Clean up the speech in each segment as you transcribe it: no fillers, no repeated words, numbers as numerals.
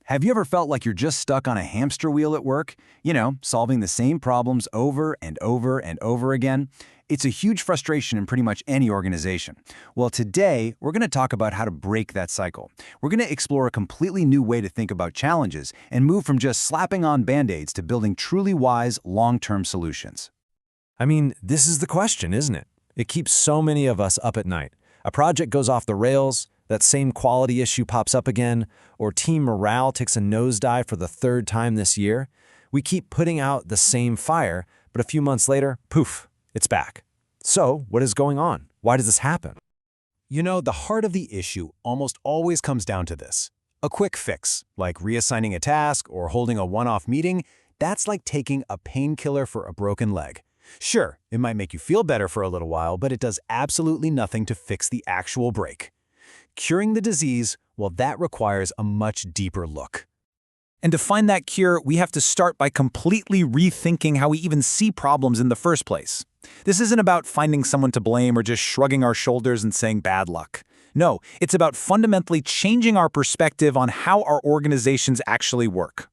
Have you ever felt like you're just stuck on a hamster wheel at work? Solving the same problems over and over and over again? It's a huge frustration in pretty much any organization. Well, today, we're going to talk about how to break that cycle. We're going to explore a completely new way to think about challenges and move from just slapping on Band-Aids to building truly wise, long-term solutions. This is the question, isn't it? It keeps so many of us up at night. A project goes off the rails, that same quality issue pops up again, or team morale takes a nosedive for the third time this year. We keep putting out the same fire, but a few months later, poof, it's back. So, what is going on? Why does this happen? The heart of the issue almost always comes down to this. A quick fix, like reassigning a task or holding a one-off meeting, that's like taking a painkiller for a broken leg. Sure, it might make you feel better for a little while, but it does absolutely nothing to fix the actual break. Curing the disease, well, that requires a much deeper look. And to find that cure, we have to start by completely rethinking how we even see problems in the first place. This isn't about finding someone to blame or just shrugging our shoulders and saying bad luck. No, it's about fundamentally changing our perspective on how our organizations actually work.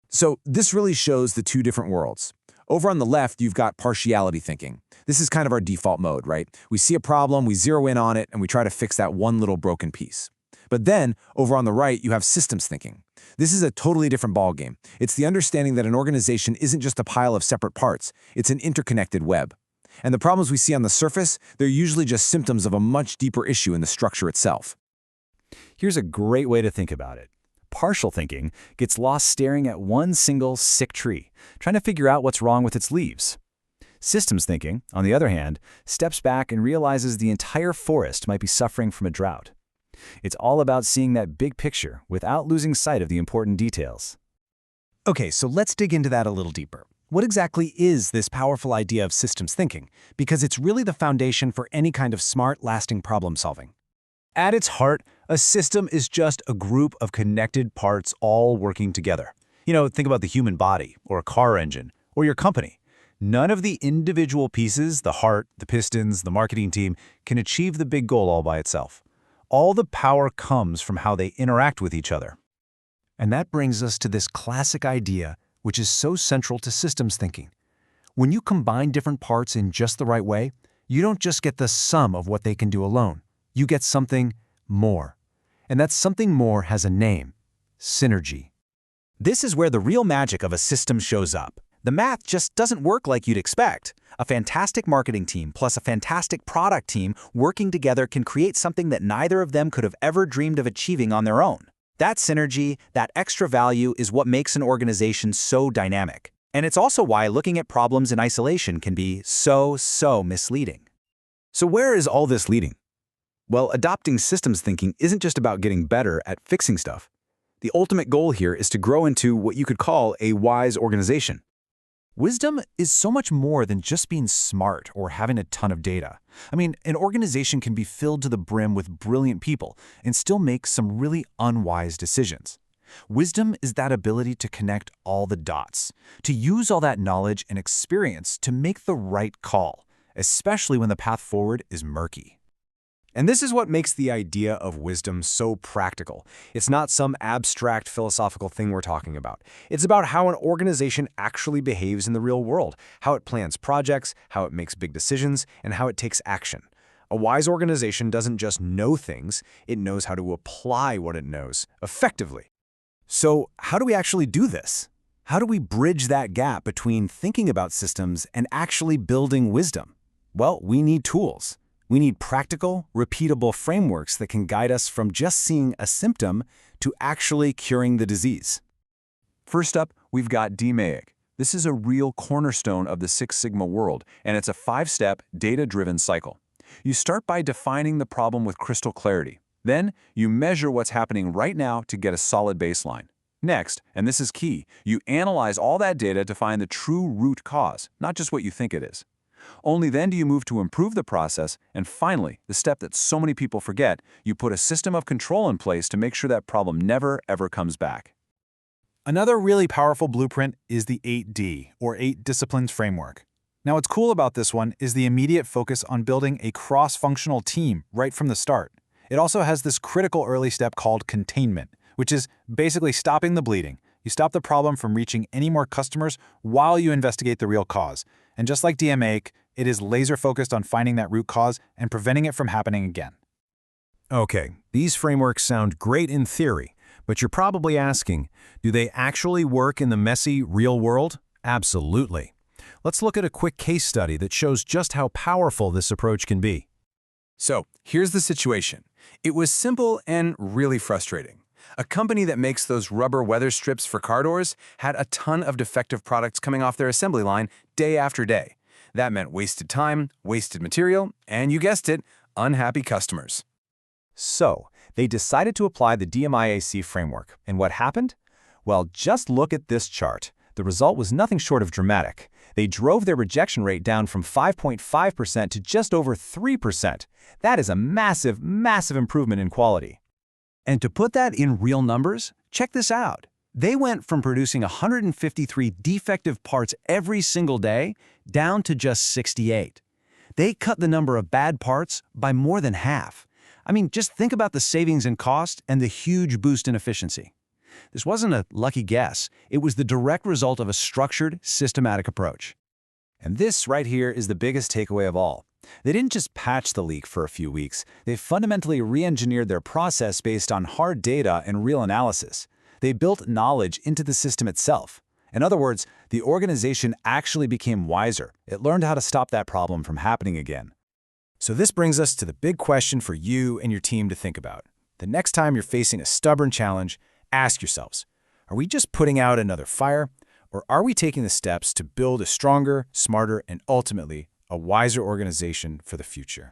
So this really shows the two different worlds. Over on the left, you've got partiality thinking. This is kind of our default mode, right? We see a problem, we zero in on it, and we try to fix that one little broken piece. But then, over on the right, you have systems thinking. This is a totally different ballgame. It's the understanding that an organization isn't just a pile of separate parts, it's an interconnected web. And the problems we see on the surface, they're usually just symptoms of a much deeper issue in the structure itself. Here's a great way to think about it. Partial thinking gets lost staring at one single sick tree, trying to figure out what's wrong with its leaves. Systems thinking, on the other hand, steps back and realizes the entire forest might be suffering from a drought. It's all about seeing that big picture without losing sight of the important details. Okay, so let's dig into that a little deeper. What exactly is this powerful idea of systems thinking? Because it's really the foundation for any kind of smart, lasting problem solving. At its heart, a system is just a group of connected parts all working together. Think about the human body, or a car engine, or your company. None of the individual pieces, the heart, the pistons, the marketing team, can achieve the big goal all by itself. All the power comes from how they interact with each other. And that brings us to this classic idea, which is so central to systems thinking. When you combine different parts in just the right way, you don't just get the sum of what they can do alone. You get something more. And that something more has a name: synergy. This is where the real magic of a system shows up. The math just doesn't work like you'd expect. A fantastic marketing team plus a fantastic product team working together can create something that neither of them could have ever dreamed of achieving on their own. That synergy, that extra value, is what makes an organization so dynamic. And it's also why looking at problems in isolation can be so misleading. So where is all this leading? Well, adopting systems thinking isn't just about getting better at fixing stuff. The ultimate goal here is to grow into what you could call a wise organization. Wisdom is so much more than just being smart or having a ton of data. An organization can be filled to the brim with brilliant people and still make some really unwise decisions. Wisdom is that ability to connect all the dots, to use all that knowledge and experience to make the right call, especially when the path forward is murky. And this is what makes the idea of wisdom so practical. It's not some abstract philosophical thing we're talking about. It's about how an organization actually behaves in the real world, how it plans projects, how it makes big decisions, and how it takes action. A wise organization doesn't just know things, it knows how to apply what it knows effectively. So how do we actually do this? How do we bridge that gap between thinking about systems and actually building wisdom? Well, we need tools. We need practical, repeatable frameworks that can guide us from just seeing a symptom to actually curing the disease. First up, we've got DMAIC. This is a real cornerstone of the Six Sigma world, and it's a 5-step, data-driven cycle. You start by defining the problem with crystal clarity. Then, you measure what's happening right now to get a solid baseline. Next, and this is key, you analyze all that data to find the true root cause, not just what you think it is. Only then do you move to improve the process, and finally, the step that so many people forget, you put a system of control in place to make sure that problem never, ever comes back. Another really powerful blueprint is the 8D, or 8 Disciplines Framework. Now, what's cool about this one is the immediate focus on building a cross-functional team right from the start. It also has this critical early step called containment, which is basically stopping the bleeding. You stop the problem from reaching any more customers while you investigate the real cause. And just like DMA, it is laser-focused on finding that root cause and preventing it from happening again. Okay, these frameworks sound great in theory, but you're probably asking, do they actually work in the messy, real world? Absolutely. Let's look at a quick case study that shows just how powerful this approach can be. So, here's the situation. It was simple and really frustrating. A company that makes those rubber weather strips for car doors had a ton of defective products coming off their assembly line day after day. That meant wasted time, wasted material, and you guessed it, unhappy customers. So, they decided to apply the DMIAC framework. And what happened? Well, just look at this chart. The result was nothing short of dramatic. They drove their rejection rate down from 5.5% to just over 3%. That is a massive, massive improvement in quality. And to put that in real numbers, check this out. They went from producing 153 defective parts every single day down to just 68. They cut the number of bad parts by more than half. I mean, just think about the savings in cost and the huge boost in efficiency. This wasn't a lucky guess. It was the direct result of a structured, systematic approach. And this right here is the biggest takeaway of all. They didn't just patch the leak for a few weeks. They fundamentally re-engineered their process based on hard data and real analysis. They built knowledge into the system itself. In other words, the organization actually became wiser. It learned how to stop that problem from happening again. So this brings us to the big question for you and your team to think about. The next time you're facing a stubborn challenge, ask yourselves, are we just putting out another fire, or are we taking the steps to build a stronger, smarter, and ultimately a wiser organization for the future?